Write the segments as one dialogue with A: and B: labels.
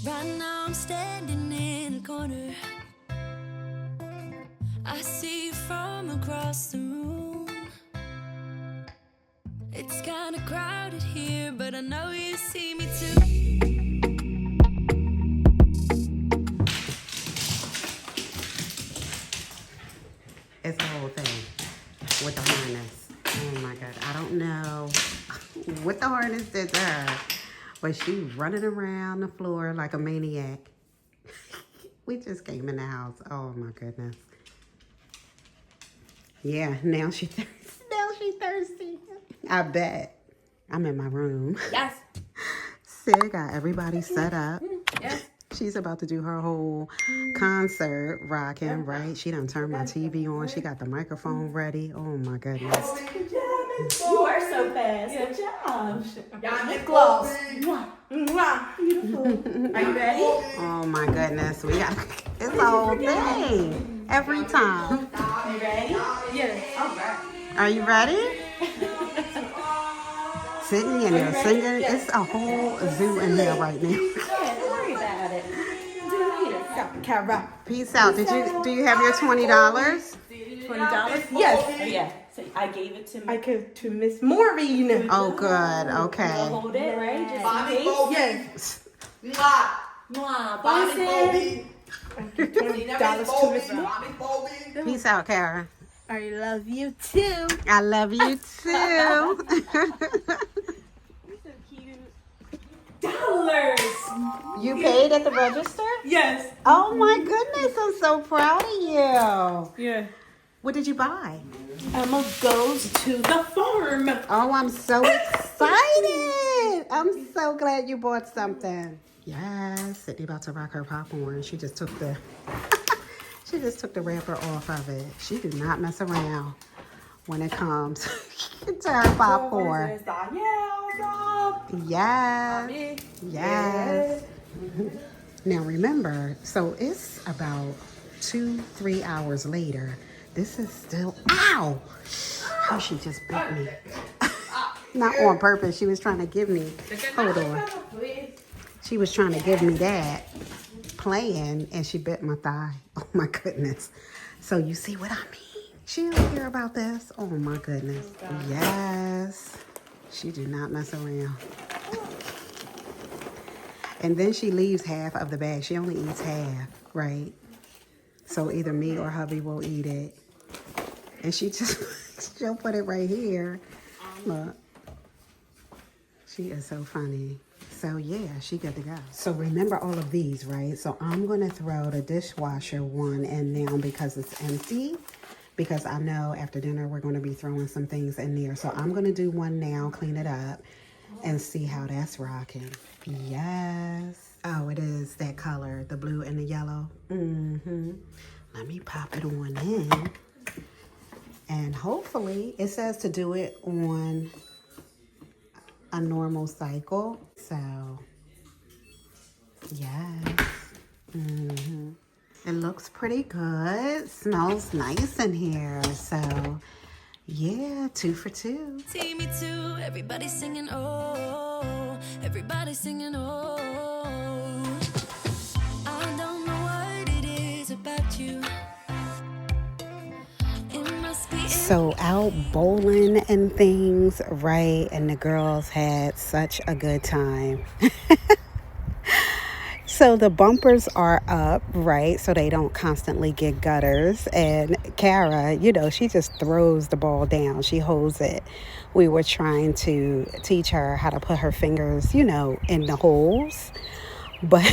A: Right now I'm standing in a corner. I see you from across the room. It's kinda crowded here, but I know you see me too.
B: It's the whole thing with the harness. Oh my God, I don't know what the harness did to her, but she running around the floor like a maniac. We just came in the house. Oh my goodness. Yeah, now she thirsty. Now she thirsty. I bet. I'm in my room.
C: Yes.
B: Sarah got everybody set up.
C: Yes.
B: She's about to do her whole concert rocking, right? She done turned my TV on. She got the microphone ready. Oh my goodness.
C: You are so fast. Good job. Lip gloss. Beautiful. Are you ready?
B: Oh my goodness. We got it's the whole thing. Every time.
C: You ready? Yes. All right.
B: Are you ready? Sydney in there singing. It's a whole zoo in here right now.
C: Don't worry about it.
B: Peace out. Do you have your $20?
C: $20? Yes. Oh, yeah. So I gave it to Miss Maureen.
B: Oh, good. Okay.
C: Hold it, right? Just
B: Yes.
C: $20 to Miss Maureen.
B: Peace out, Kara.
C: I love you too.
B: I love you too.
C: So cute. $.
B: You paid at the register?
C: Yes.
B: Oh my goodness, I'm so proud of you.
C: Yeah.
B: What did you buy?
C: Emma goes to the farm.
B: Oh, I'm so excited. I'm so glad you bought something. Yes, Sydney about to rock her popcorn. She just took the wrapper off of it. She do not mess around when it comes to her popcorn. Yes. Yes. Now remember, so it's about 2-3 hours later. This is still, ow! Oh, she just bit me. Not on purpose. She was trying to give me, hold on. She was trying to give me that, playing, and she bit my thigh. Oh my goodness. So you see what I mean? She don't care about this. Oh my goodness. Yes. She do not mess around. And then she leaves half of the bag. She only eats half, right? So either me or hubby will eat it. And she'll put it right here. Look. She is so funny. So yeah, she good to go. So remember all of these, right? So I'm gonna throw the dishwasher one in now because it's empty. Because I know after dinner we're gonna be throwing some things in there. So I'm gonna do one now, clean it up, and see how that's rocking. Yes. Oh, it is that color, the blue and the yellow. Let me pop it on in. And hopefully it says to do it on a normal cycle. So, yes. It looks pretty good. Smells nice in here. So, yeah, 2 for 2.
A: See me too, everybody singing, oh, everybody singing, oh. I don't know what it is about you. It must be
B: So out bowling and things, right? And the girls had such a good time. So the bumpers are up, right? So they don't constantly get gutters. And Kara, you know, she just throws the ball down. She holds it. We were trying to teach her how to put her fingers, you know, in the holes. But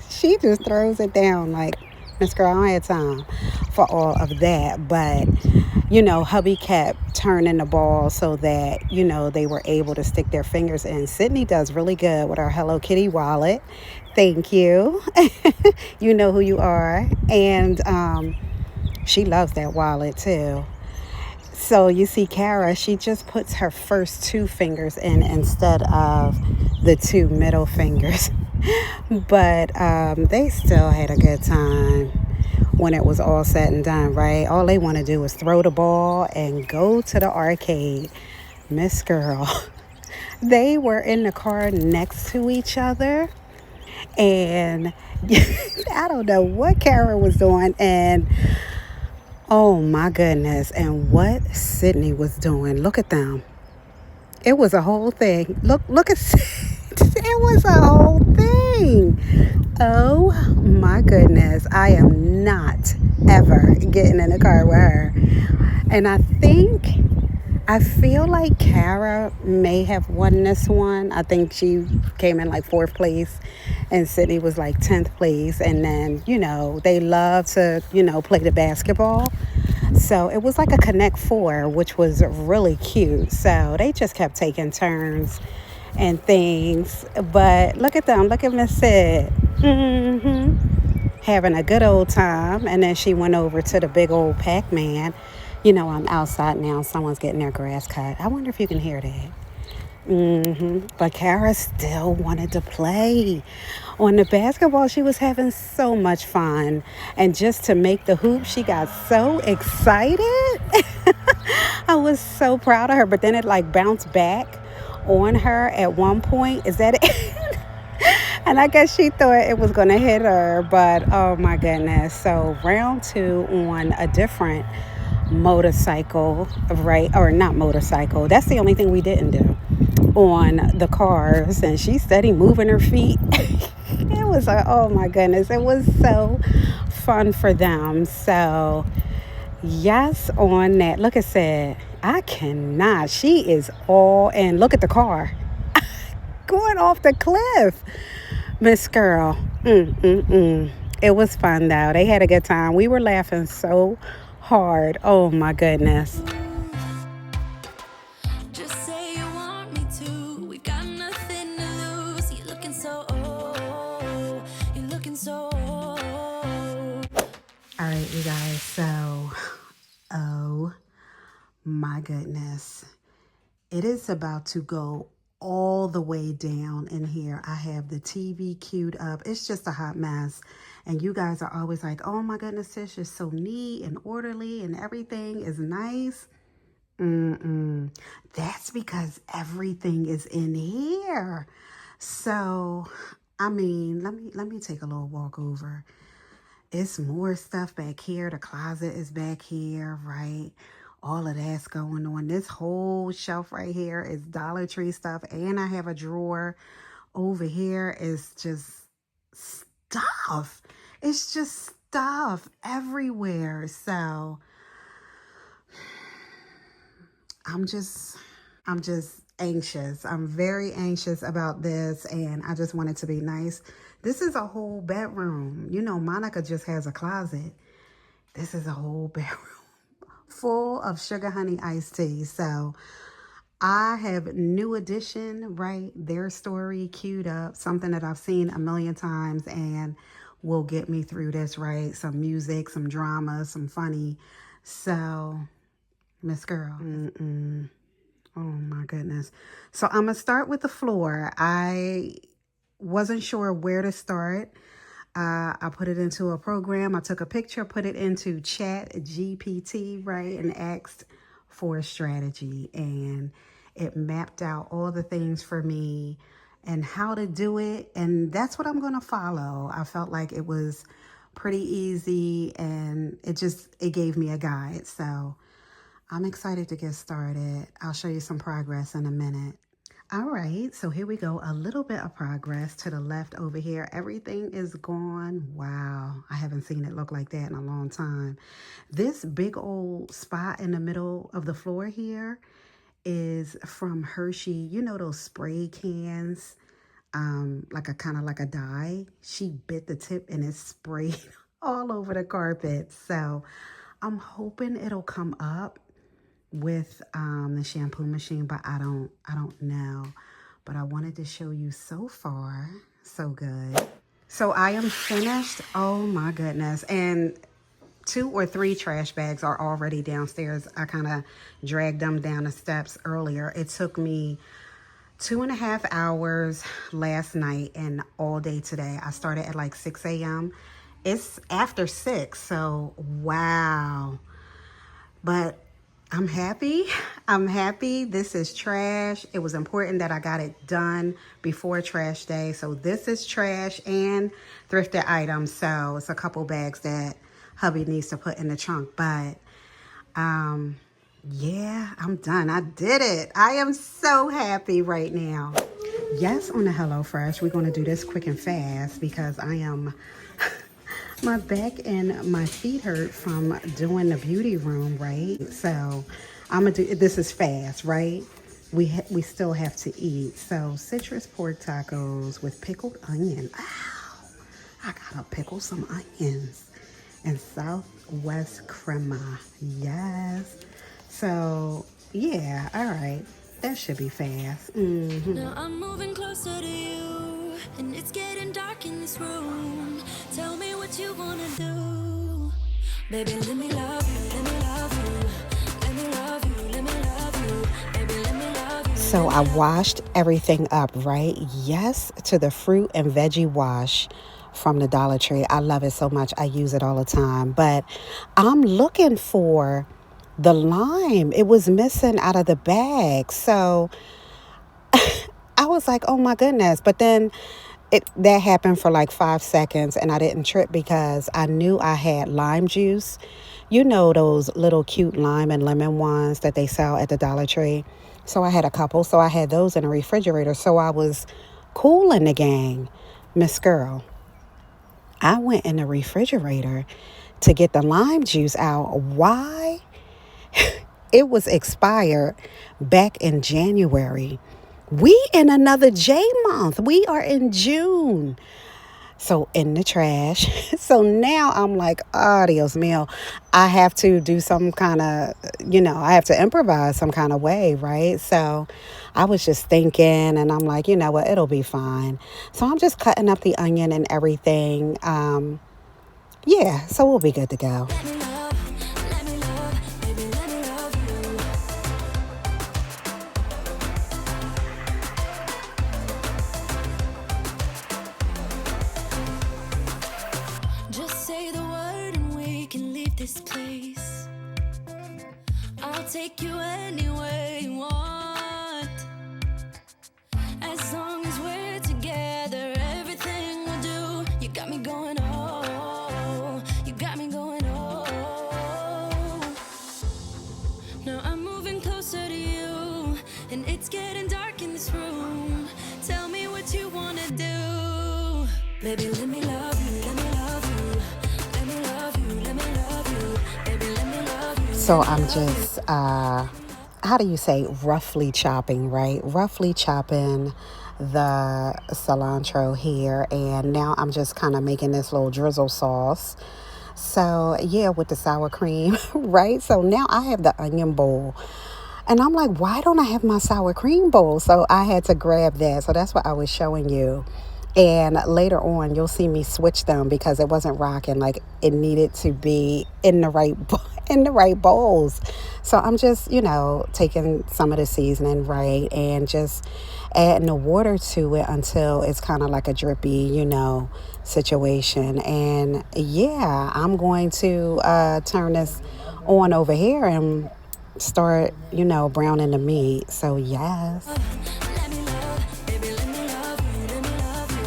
B: she just throws it down like, Miss Girl, I don't have time for all of that. But, you know, hubby kept turning the ball so that, you know, they were able to stick their fingers in. Sydney does really good with our Hello Kitty wallet. Thank you. You know who you are. And she loves that wallet too. So you see Kara, she just puts her first 2 fingers in instead of the 2 middle fingers. But they still had a good time when it was all said and done, right? All they want to do is throw the ball and go to the arcade. Miss Girl. They were in the car next to each other. And I don't know what Kara was doing, and oh my goodness, and what Sydney was doing. Look at them. It was a whole thing. Look at it was a whole thing. Oh my goodness. I am not ever getting in a car with her. And I feel like Kara may have won this one. I think she came in like fourth place and Sydney was like 10th place. And then, they love to, play the basketball. So it was like a Connect Four, which was really cute. So they just kept taking turns and things. But look at them. Look at Miss Sid. Having a good old time. And then she went over to the big old Pac-Man. I'm outside now. Someone's getting their grass cut. I wonder if you can hear that. But Kara still wanted to play. On the basketball, she was having so much fun. And just to make the hoop, she got so excited. I was so proud of her. But then it like bounced back on her at one point. Is that it? And I guess she thought it was going to hit her. But oh my goodness. So round 2 on a different motorcycle, right? Or not motorcycle. That's the only thing we didn't do on the cars. And she steady moving her feet. It was oh my goodness. It was so fun for them. So yes, on that. Look at Sid. I cannot. She is all in. Look at the car. Going off the cliff. Miss Girl. It was fun though. They had a good time. We were laughing so hard. Oh my goodness.
A: Just say you want me to. We've got nothing to lose. You're looking so old. You're looking so old.
B: All right, you guys. So, oh my goodness. It is about to go all the way down in here. I have the TV queued up. It's just a hot mess. And you guys are always like, oh my goodness, Tish is so neat and orderly and everything is nice. That's because everything is in here. So, I mean, let me take a little walk over. It's more stuff back here. The closet is back here, right? All of that's going on. This whole shelf right here is Dollar Tree stuff. And I have a drawer over here. Is just stuff. It's just stuff everywhere. So I'm just anxious. I'm very anxious about this. And I just want it to be nice. This is a whole bedroom. Monica just has a closet. This is a whole bedroom full of sugar honey iced tea. So I have New Edition, right? Their story queued up, something that I've seen a million times and will get me through this, right? Some music, some drama, some funny. So, Miss Girl. Oh my goodness. So I'm going to start with the floor. I wasn't sure where to start. I put it into a program. I took a picture, put it into Chat GPT, right, and asked for a strategy. And it mapped out all the things for me and how to do it. And that's what I'm going to follow. I felt like it was pretty easy and it gave me a guide. So I'm excited to get started. I'll show you some progress in a minute. All right, so here we go. A little bit of progress to the left over here. Everything is gone. Wow, I haven't seen it look like that in a long time. This big old spot in the middle of the floor here is from Hershey. Those spray cans, like a dye. She bit the tip and it sprayed all over the carpet. So I'm hoping it'll come up with the shampoo machine, but I don't know. But I wanted to show you so far, so good. So I am finished. Oh my goodness. And 2 or 3 trash bags are already downstairs. I kind of dragged them down the steps earlier. It took me 2.5 hours last night and all day today. I started at like 6 a.m. It's after 6, so wow. But I'm happy. I'm happy. This is trash. It was important that I got it done before trash day. So this is trash and thrifted items. So it's a couple bags that hubby needs to put in the trunk. But yeah, I'm done. I did it. I am so happy right now. Yes, on the HelloFresh, we're going to do this quick and fast because I am... my back and my feet hurt from doing the beauty room, right? So I'm gonna do this is fast, right? We still have to eat. So citrus pork tacos with pickled onion. Ow, I gotta pickle some onions and Southwest crema. Yes. So yeah, all right. That should be fast.
A: Now I'm moving closer to you, and it's getting dark in this room. Tell me what you wanna do. Baby, let me love you, let me love you. Let me love you, let me love you. Baby, let me love you.
B: So I washed everything up, right? Yes, to the fruit and veggie wash from the Dollar Tree. I love it so much. I use it all the time. But I'm looking for the lime. It was missing out of the bag. So I was like, oh my goodness. But then that happened for like 5 seconds and I didn't trip because I knew I had lime juice. You know, those little cute lime and lemon ones that they sell at the Dollar Tree. So I had a couple. So I had those in the refrigerator. So I was cooling the gang. Miss Girl, I went in the refrigerator to get the lime juice out. Why? It was expired back in January. We in another J month. We are in June. So in the trash. So now I'm like, oh, Dios mío. I have to do some kind of, I have to improvise some kind of way, right? So I was just thinking and I'm like, you know what, it'll be fine. So I'm just cutting up the onion and everything. Yeah, so we'll be good to go.
A: Just say the word and we can leave this place. I'll take you anywhere you want. As long as we're together, everything we'll do. You got me going, oh. You got me going, oh. Now I'm moving closer to you, and it's getting dark in this room. Tell me what you wanna do. Baby, let me love you, let me love you. Let me love you, let me love you. Baby, let me love you.
B: So I'm just, how do you say, roughly chopping, right? Roughly chopping the cilantro here. And now I'm just kind of making this little drizzle sauce. So yeah, with the sour cream, right? So now I have the onion bowl. And I'm like, why don't I have my sour cream bowl? So I had to grab that. So that's what I was showing you. And later on, you'll see me switch them because it wasn't rocking. Like it needed to be in the right bowls. So I'm just, taking some of the seasoning, right, and just adding the water to it until it's kind of like a drippy, situation. And yeah, I'm going to turn this on over here and start, browning the meat. So yes.
A: Let me love, baby, let me love you, let me love you.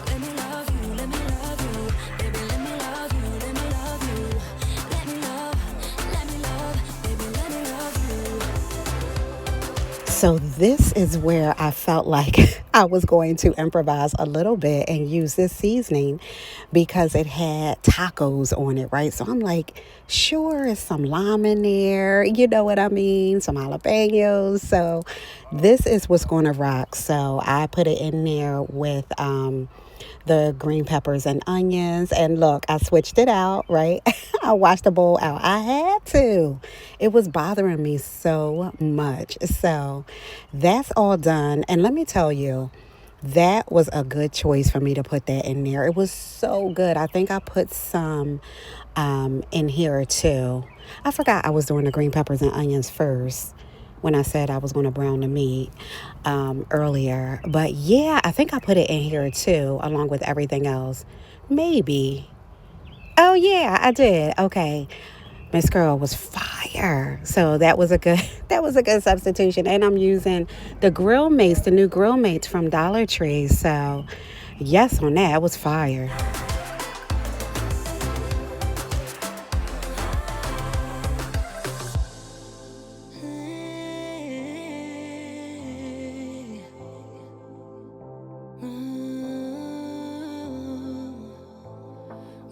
A: Let me love you, let me love you. Baby, let me love you, let me love you. Let me love, baby, let me love you.
B: So this is where I felt like I was going to improvise a little bit and use this seasoning because it had tacos on it, right? So I'm like, sure, it's some lime in there, you know what I mean? Some jalapenos. So this is what's going to rock. So I put it in there with the green peppers and onions. And look, I switched it out, right? I washed the bowl out. I had to. It was bothering me so much. So that's all done. And let me tell you, that was a good choice for me to put that in there. It was so good. I think I put some in here too. I forgot I was doing the green peppers and onions first when I said I was going to brown the meat earlier. But yeah, I think I put it in here too, along with everything else. Maybe. Oh yeah, I did. Okay. Miss Girl was fire. fire. So that was a good that was a good substitution. And I'm using the grill mates, the new grill mates from Dollar Tree. So yes on that. It was fire.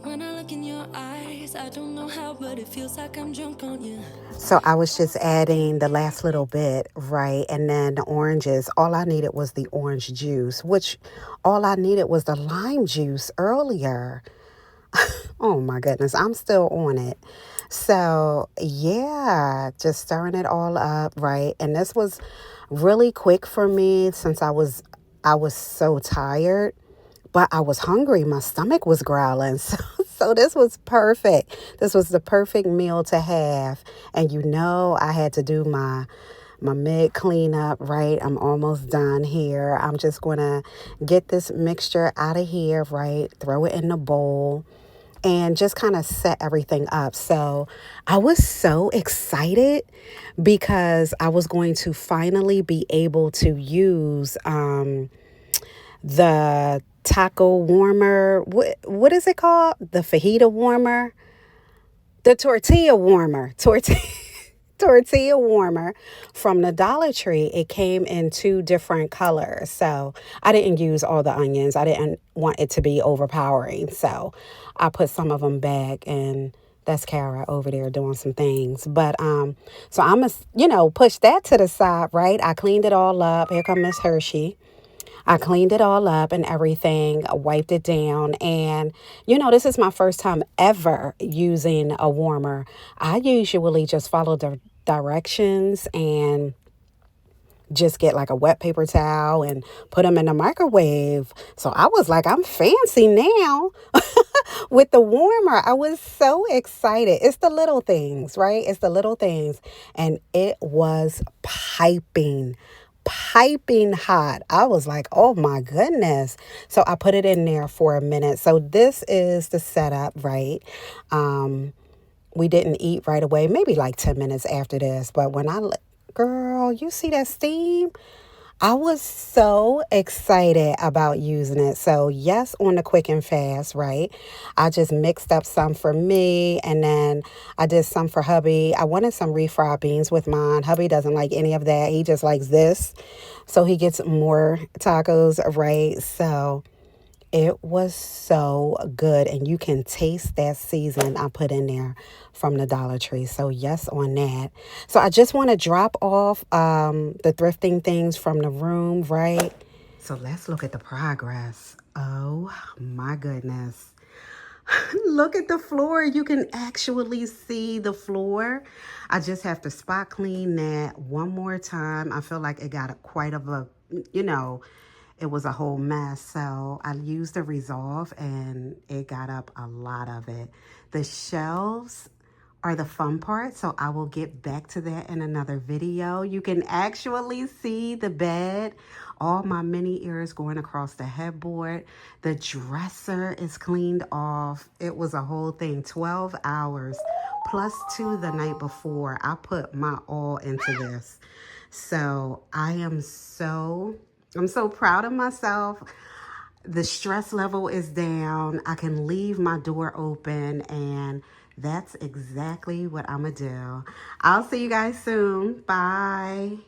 A: When I look in your eyes, I don't know how, but it feels like I'm drunk on you.
B: So I was just adding the last little bit, right? And then the oranges. All I needed was the orange juice, which all I needed was the lime juice earlier. Oh my goodness, I'm still on it. So yeah, just stirring it all up, right? And this was really quick for me since I was so tired, but I was hungry. My stomach was growling. So this was perfect. This was the perfect meal to have. And I had to do my mid cleanup, right? I'm almost done here. I'm just going to get this mixture out of here, right? Throw it in the bowl and just kind of set everything up. So I was so excited because I was going to finally be able to use the taco warmer. What is it called? The fajita warmer? The tortilla warmer. Tortilla warmer from the Dollar Tree. It came in 2 different colors. So I didn't use all the onions. I didn't want it to be overpowering. So I put some of them back, and that's Kara over there doing some things. But so I'm gonna, push that to the side, right? I cleaned it all up. Here comes Miss Hershey. I cleaned it all up and everything, wiped it down. And, this is my first time ever using a warmer. I usually just follow the directions and just get like a wet paper towel and put them in the microwave. So I was like, I'm fancy now with the warmer. I was so excited. It's the little things, right? It's the little things. And it was piping hot. I was like, oh my goodness. So I put it in there for a minute. So this is the setup, right? We didn't eat right away, maybe like 10 minutes after this. But girl, you see that steam? I was so excited about using it. So yes, on the quick and fast, right? I just mixed up some for me, and then I did some for hubby. I wanted some refried beans with mine. Hubby doesn't like any of that. He just likes this. So he gets more tacos, right? So it was so good, and you can taste that season I put in there from the Dollar Tree. So yes on that. So I just want to drop off the thrifting things from the room, right? So let's look at the progress. Oh my goodness. Look at the floor. You can actually see the floor. I just have to spot clean that one more time. I feel like it got quite of a, it was a whole mess. So I used the Resolve and it got up a lot of it. The shelves are the fun part, so I will get back to that in another video. You can actually see the bed, all my mini ears going across the headboard. The dresser is cleaned off. It was a whole thing, 12 hours plus 2 the night before. I put my all into this. So I'm so proud of myself. The stress level is down. I can leave my door open, and that's exactly what I'm gonna do. I'll see you guys soon. Bye.